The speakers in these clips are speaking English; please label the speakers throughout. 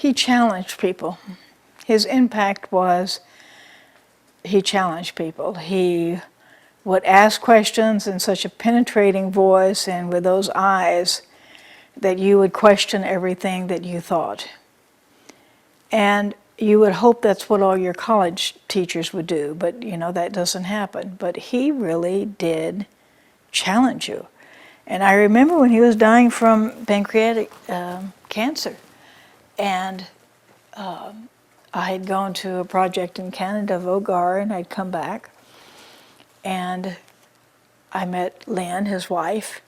Speaker 1: he challenged people. His impact was he challenged people. He would ask questions in such a penetrating voice and with those eyes that you would question everything that you thought. And you would hope that's what all your college teachers would do, but you know, that doesn't happen. But he really did challenge you. And I remember when he was dying from pancreatic cancer, and I had gone to a project in Canada, Vogar, and I'd come back, and I met Lynn, his wife,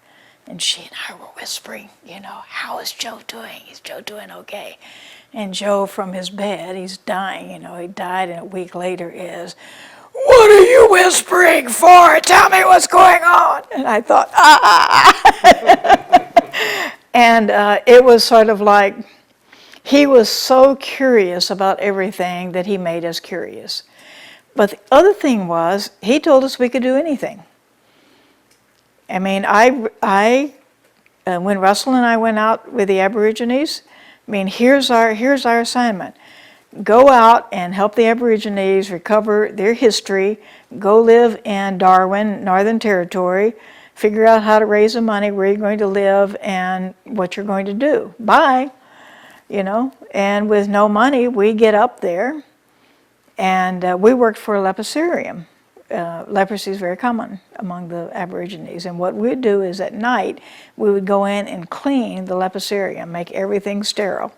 Speaker 1: and she and I were whispering, you know, how is Joe doing? Is Joe doing okay? And Joe from his bed, he's dying, you know, he died, and a week later is, what are you whispering for? Tell me what's going on. And I thought, And it was sort of like, he was so curious about everything that he made us curious. But the other thing was, he told us we could do anything. I mean, when Russell and I went out with the Aborigines, I mean, here's our assignment. Go out and help the Aborigines recover their history, go live in Darwin, Northern Territory, figure out how to raise the money, where you're going to live, and what you're going to do. Bye. You know, and with no money, we get up there, and we worked for a leprosarium. Leprosy is very common among the Aborigines, and what we'd do is at night, we would go in and clean the leprosarium, make everything sterile.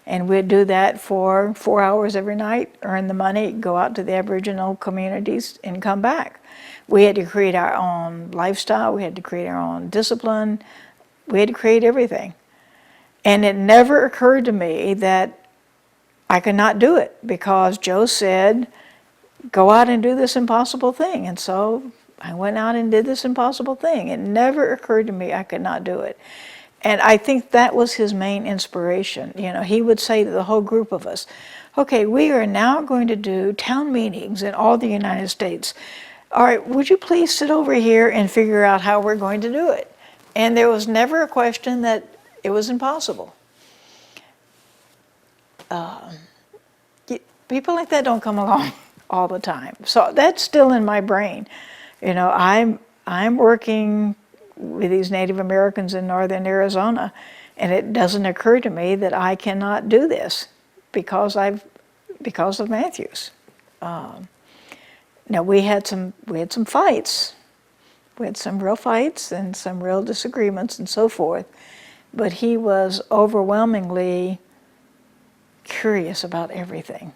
Speaker 1: And we'd do that for 4 hours every night, earn the money, go out to the Aboriginal communities, and come back. We had to create our own lifestyle, we had to create our own discipline, we had to create everything. And it never occurred to me that I could not do it, because Joe said, go out and do this impossible thing. And so I went out and did this impossible thing. It never occurred to me I could not do it. And I think that was his main inspiration. You know, he would say to the whole group of us, okay, we are now going to do town meetings in all the United States. All right, would you please sit over here and figure out how we're going to do it? And there was never a question that it was impossible. People like that don't come along all the time. So that's still in my brain. You know, I'm working with these Native Americans in northern Arizona, and it doesn't occur to me that I cannot do this because of Mathews. Now we had some fights. We had some real fights and some real disagreements and so forth. But he was overwhelmingly curious about everything.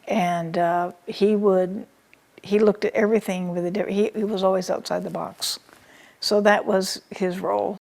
Speaker 1: And he looked at everything with a different, he was always outside the box. So that was his role.